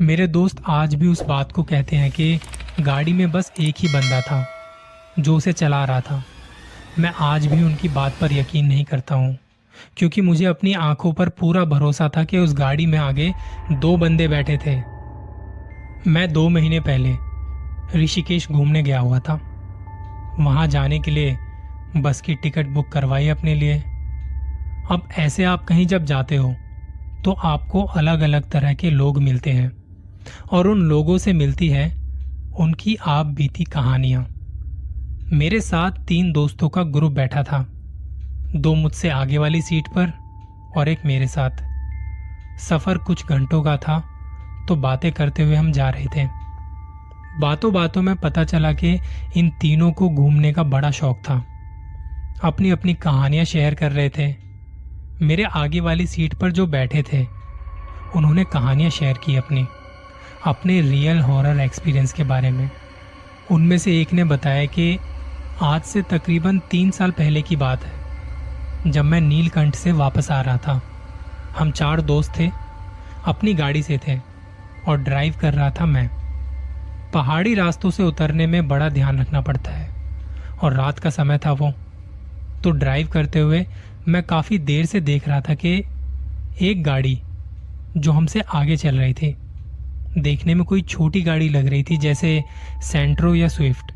मेरे दोस्त आज भी उस बात को कहते हैं कि गाड़ी में बस एक ही बंदा था जो उसे चला रहा था। मैं आज भी उनकी बात पर यकीन नहीं करता हूँ, क्योंकि मुझे अपनी आंखों पर पूरा भरोसा था कि उस गाड़ी में आगे दो बंदे बैठे थे। मैं 2 महीने पहले ऋषिकेश घूमने गया हुआ था। वहाँ जाने के लिए बस की टिकट बुक करवाई अपने लिए। अब ऐसे आप कहीं जब जाते हो तो आपको अलग अलग तरह के लोग मिलते हैं और उन लोगों से मिलती है उनकी आप बीती कहानियां। मेरे साथ 3 दोस्तों का ग्रुप बैठा था, 2 मुझसे आगे वाली सीट पर और एक मेरे साथ। सफर कुछ घंटों का था तो बातें करते हुए हम जा रहे थे। बातों बातों में पता चला कि इन तीनों को घूमने का बड़ा शौक था। अपनी अपनी कहानियां शेयर कर रहे थे। मेरे आगे वाली सीट पर जो बैठे थे उन्होंने कहानियां शेयर की अपने रियल हॉरर एक्सपीरियंस के बारे में। उनमें से एक ने बताया कि आज से तकरीबन 3 साल पहले की बात है, जब मैं नीलकंठ से वापस आ रहा था। हम 4 दोस्त थे, अपनी गाड़ी से थे और ड्राइव कर रहा था मैं। पहाड़ी रास्तों से उतरने में बड़ा ध्यान रखना पड़ता है और रात का समय था वो, तो ड्राइव करते हुए मैं काफ़ी देर से देख रहा था कि एक गाड़ी जो हमसे आगे चल रही थी, देखने में कोई छोटी गाड़ी लग रही थी, जैसे सेंट्रो या स्विफ्ट।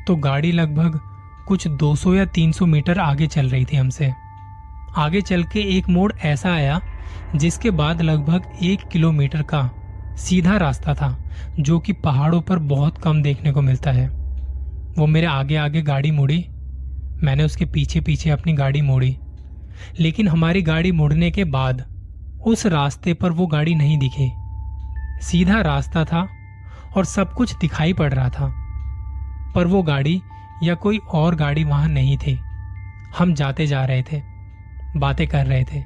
तो गाड़ी लगभग कुछ 200 या 300 मीटर आगे चल रही थी हमसे। आगे चल के एक मोड़ ऐसा आया जिसके बाद लगभग 1 किलोमीटर का सीधा रास्ता था, जो कि पहाड़ों पर बहुत कम देखने को मिलता है। वो मेरे आगे आगे गाड़ी मुड़ी, मैंने उसके पीछे पीछे अपनी गाड़ी मोड़ी, लेकिन हमारी गाड़ी मुड़ने के बाद उस रास्ते पर वो गाड़ी नहीं दिखी। सीधा रास्ता था और सब कुछ दिखाई पड़ रहा था, पर वो गाड़ी या कोई और गाड़ी वहां नहीं थी। हम जाते जा रहे थे, बातें कर रहे थे,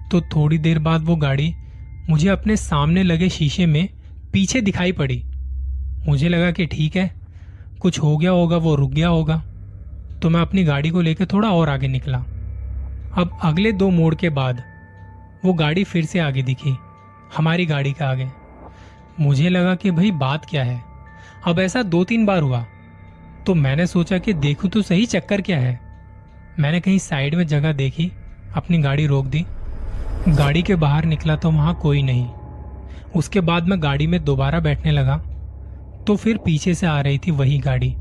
तो थोड़ी देर बाद वो गाड़ी मुझे अपने सामने लगे शीशे में पीछे दिखाई पड़ी। मुझे लगा कि ठीक है, कुछ हो गया होगा, वो रुक गया होगा, तो मैं अपनी गाड़ी को लेकर थोड़ा और आगे निकला। अब अगले 2 मोड़ के बाद वो गाड़ी फिर से आगे दिखी, हमारी गाड़ी के आगे। मुझे लगा कि भाई बात क्या है। अब ऐसा 2-3 बार हुआ, तो मैंने सोचा कि देखूं तो सही चक्कर क्या है। मैंने कहीं साइड में जगह देखी, अपनी गाड़ी रोक दी। गाड़ी के बाहर निकला तो वहां कोई नहीं। उसके बाद मैं गाड़ी में दोबारा बैठने लगा, तो फिर पीछे से आ रही थी वही गाड़ी।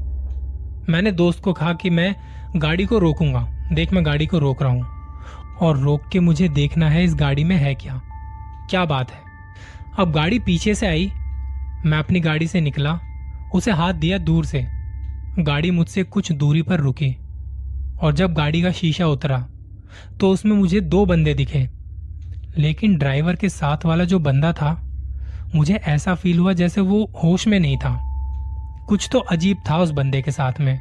मैंने दोस्त को कहा कि मैं गाड़ी को रोकूंगा, देख मैं गाड़ी को रोक रहा हूं और रोक के मुझे देखना है इस गाड़ी में है क्या, क्या बात है। अब गाड़ी पीछे से आई, मैं अपनी गाड़ी से निकला, उसे हाथ दिया दूर से। गाड़ी मुझसे कुछ दूरी पर रुकी और जब गाड़ी का शीशा उतरा तो उसमें मुझे 2 बंदे दिखे, लेकिन ड्राइवर के साथ वाला जो बंदा था, मुझे ऐसा फील हुआ जैसे वो होश में नहीं था। कुछ तो अजीब था उस बंदे के साथ में।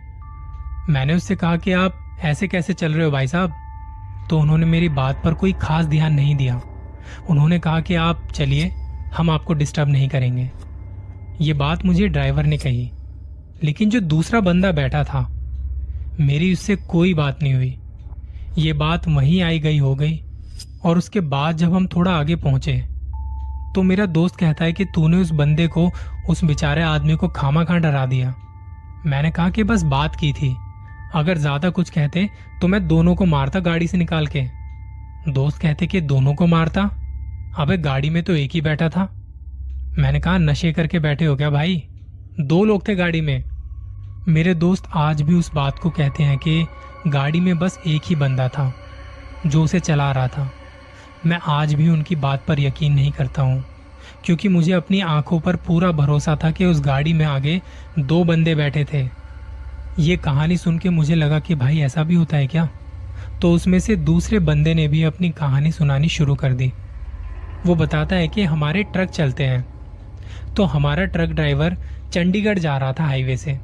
मैंने उससे कहा कि आप ऐसे कैसे चल रहे हो भाई साहब, तो उन्होंने मेरी बात पर कोई खास ध्यान नहीं दिया। उन्होंने कहा कि आप चलिए, हम आपको डिस्टर्ब नहीं करेंगे। ये बात मुझे ड्राइवर ने कही, लेकिन जो दूसरा बंदा बैठा था, मेरी उससे कोई बात नहीं हुई। ये बात वहीं आई गई हो गई। और उसके बाद जब हम थोड़ा आगे पहुंचे तो मेरा दोस्त कहता है कि तूने उस बंदे को, उस बेचारे आदमी को खामा-खा डरा दिया। मैंने कहा कि बस बात की थी, अगर ज्यादा कुछ कहते तो मैं दोनों को मारता गाड़ी से निकाल के। दोस्त कहते कि दोनों को मारता, अबे गाड़ी में तो एक ही बैठा था। मैंने कहा नशे करके बैठे हो क्या भाई, 2 लोग थे गाड़ी में। मेरे दोस्त आज भी उस बात को कहते हैं कि गाड़ी में बस एक ही बंदा था जो उसे चला रहा था। मैं आज भी उनकी बात पर यकीन नहीं करता हूँ, क्योंकि मुझे अपनी आंखों पर पूरा भरोसा था कि उस गाड़ी में आगे 2 बंदे बैठे थे। ये कहानी सुन के मुझे लगा कि भाई ऐसा भी होता है क्या। तो उसमें से दूसरे बंदे ने भी अपनी कहानी सुनानी शुरू कर दी। वो बताता है कि हमारे ट्रक चलते हैं, तो हमारा ट्रक ड्राइवर चंडीगढ़ जा रहा था हाईवे से।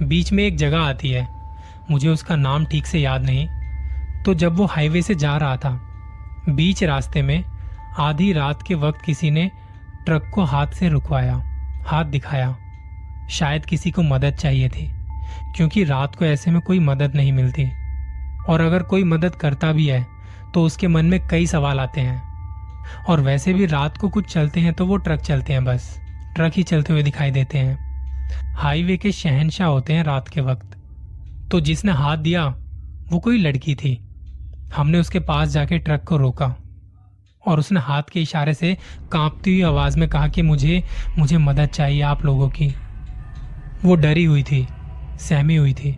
बीच में एक जगह आती है, मुझे उसका नाम ठीक से याद नहीं। तो जब वो हाईवे से जा रहा था, बीच रास्ते में आधी रात के वक्त किसी ने ट्रक को हाथ से रुकवाया, हाथ दिखाया। शायद किसी को मदद चाहिए थी, क्योंकि रात को ऐसे में कोई मदद नहीं मिलती, और अगर कोई मदद करता भी है तो उसके मन में कई सवाल आते हैं। और वैसे भी रात को कुछ चलते हैं तो वो ट्रक चलते हैं, बस ट्रक ही चलते हुए दिखाई देते हैं। हाईवे के शहंशाह होते हैं रात के वक्त। तो जिसने हाथ दिया वो कोई लड़की थी। हमने उसके पास जाके ट्रक को रोका और उसने हाथ के इशारे से कांपती हुई आवाज में कहा कि मुझे मदद चाहिए आप लोगों की। वो डरी हुई थी, सहमी हुई थी।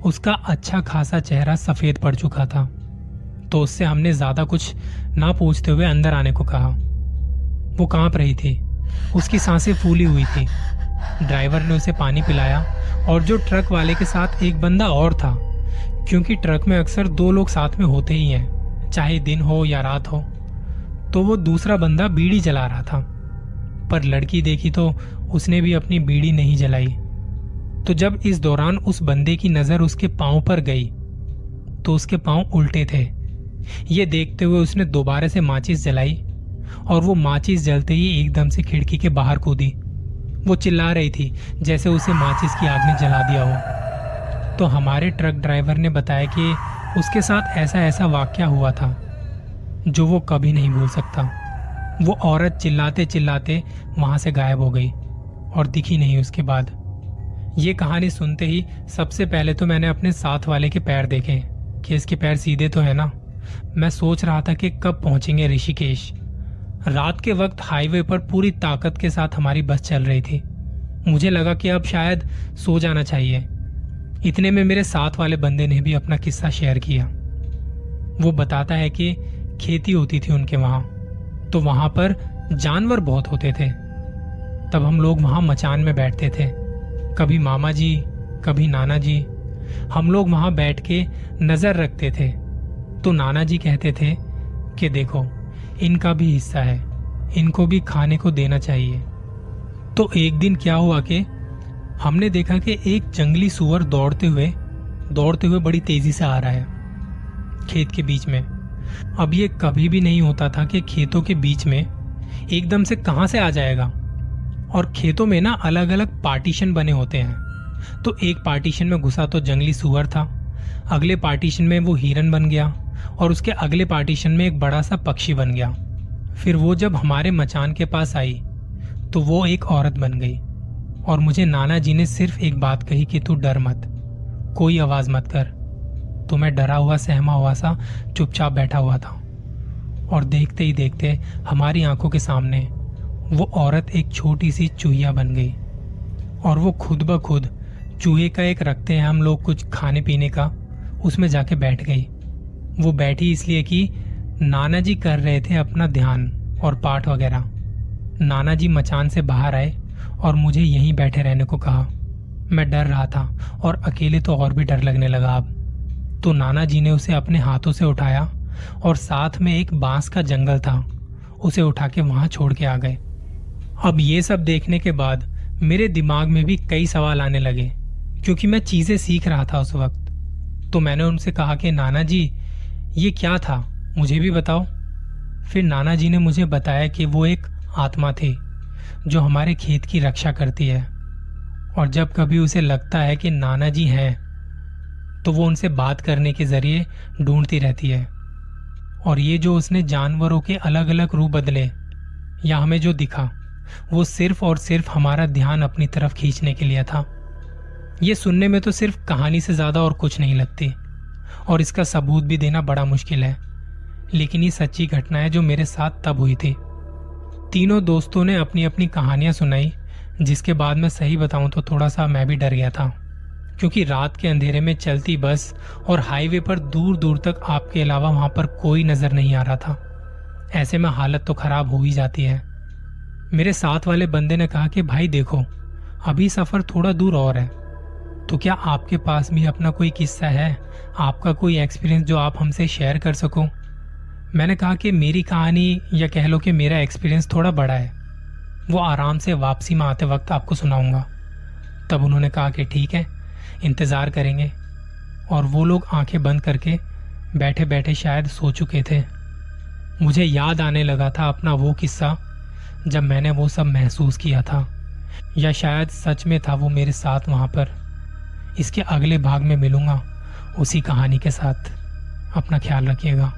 उसका अच्छा खासा चेहरा सफेद पड़ चुका था। तो उससे हमने ज्यादा कुछ ना पूछते हुए अंदर आने को कहा। वो कांप रही थी, उसकी सांसें फूली हुई थी। ड्राइवर ने उसे पानी पिलाया और जो ट्रक वाले के साथ एक बंदा और था, क्योंकि ट्रक में अक्सर 2 लोग साथ में होते ही हैं, चाहे दिन हो या रात हो। तो वो दूसरा बंदा बीड़ी जला रहा था, पर लड़की देखी तो उसने भी अपनी बीड़ी नहीं जलाई। तो जब इस दौरान उस बंदे की नजर उसके पांव पर गई तो उसके पांव उल्टे थे। ये देखते हुए उसने दोबारा से माचिस जलाई और वो माचिस जलते ही एकदम से खिड़की के बाहर कूदी। वो चिल्ला रही थी जैसे उसे माचिस की आग ने जला दिया हो। तो हमारे ट्रक ड्राइवर ने बताया कि उसके साथ ऐसा ऐसा वाकया हुआ था जो वो कभी नहीं भूल सकता। वो औरत चिल्लाते चिल्लाते वहां से गायब हो गई और दिखी नहीं उसके बाद। ये कहानी सुनते ही सबसे पहले तो मैंने अपने साथ वाले के पैर देखे कि इसके पैर सीधे तो है ना। मैं सोच रहा था कि कब पहुंचेंगे ऋषिकेश। रात के वक्त हाईवे पर पूरी ताकत के साथ हमारी बस चल रही थी। मुझे लगा कि अब शायद सो जाना चाहिए। इतने में मेरे साथ वाले बंदे ने भी अपना किस्सा शेयर किया। वो बताता है कि खेती होती थी उनके वहां, तो वहां पर जानवर बहुत होते थे। तब हम लोग वहां मचान में बैठते थे, कभी मामा जी कभी नाना जी। हम लोग वहां बैठ के नजर रखते थे। तो नाना जी कहते थे कि देखो इनका भी हिस्सा है, इनको भी खाने को देना चाहिए। तो एक दिन क्या हुआ कि हमने देखा कि एक जंगली सूअर दौड़ते हुए बड़ी तेजी से आ रहा है खेत के बीच में। अब ये कभी भी नहीं होता था कि खेतों के बीच में एकदम से कहां से आ जाएगा। और खेतों में ना अलग अलग पार्टीशन बने होते हैं। तो एक पार्टीशन में घुसा तो जंगली सूअर था, अगले पार्टीशन में वो हिरन बन गया और उसके अगले पार्टीशन में एक बड़ा सा पक्षी बन गया। फिर वो जब हमारे मचान के पास आई तो वो एक औरत बन गई। और मुझे नाना जी ने सिर्फ एक बात कही कि तू डर मत, कोई आवाज मत कर। तो मैं डरा हुआ सहमा हुआ सा चुपचाप बैठा हुआ था। और देखते ही देखते हमारी आंखों के सामने वो औरत एक छोटी सी चूहिया बन गई। और वो खुद ब खुद चूहे का एक रखते हैं हम लोग कुछ खाने पीने का, उसमें जाके बैठ गई। वो बैठी इसलिए कि नाना जी कर रहे थे अपना ध्यान और पाठ वगैरह। नाना जी मचान से बाहर आए और मुझे यहीं बैठे रहने को कहा। मैं डर रहा था और अकेले तो और भी डर लगने लगा अब। तो नाना जी ने उसे अपने हाथों से उठाया और साथ में एक बांस का जंगल था, उसे उठा के वहां छोड़ के आ गए। अब ये सब देखने के बाद मेरे दिमाग में भी कई सवाल आने लगे, क्योंकि मैं चीजें सीख रहा था उस वक्त। तो मैंने उनसे कहा कि नाना जी ये क्या था, मुझे भी बताओ। फिर नाना जी ने मुझे बताया कि वो एक आत्मा थी जो हमारे खेत की रक्षा करती है। और जब कभी उसे लगता है कि नाना जी हैं तो वो उनसे बात करने के जरिए ढूंढती रहती है। और ये जो उसने जानवरों के अलग अलग रूप बदले या हमें जो दिखा, वो सिर्फ और सिर्फ हमारा ध्यान अपनी तरफ खींचने के लिए था। ये सुनने में तो सिर्फ कहानी से ज्यादा और कुछ नहीं लगती, और इसका सबूत भी देना बड़ा मुश्किल है। लेकिन ये सच्ची घटना है जो मेरे साथ तब हुई थी। तीनों दोस्तों ने अपनी अपनी कहानियां सुनाई, जिसके बाद मैं सही बताऊं तो थोड़ा सा मैं भी डर गया था, क्योंकि रात के अंधेरे में चलती बस और हाईवे पर दूर दूर तक आपके अलावा वहां पर कोई नजर नहीं आ रहा था। ऐसे में हालत तो खराब हो ही जाती है। मेरे साथ वाले बंदे ने कहा कि भाई देखो, अभी सफर थोड़ा दूर और है, तो क्या आपके पास भी अपना कोई किस्सा है, आपका कोई एक्सपीरियंस जो आप हमसे शेयर कर सको। मैंने कहा कि मेरी कहानी या कह लो कि मेरा एक्सपीरियंस थोड़ा बड़ा है, वो आराम से वापसी में आते वक्त आपको सुनाऊंगा। तब उन्होंने कहा कि ठीक है, इंतज़ार करेंगे। और वो लोग आंखें बंद करके बैठे बैठे शायद सो चुके थे। मुझे याद आने लगा था अपना वो किस्सा जब मैंने वो सब महसूस किया था, या शायद सच में था वो मेरे साथ वहां पर। इसके अगले भाग में मिलूंगा उसी कहानी के साथ। अपना ख्याल रखिएगा।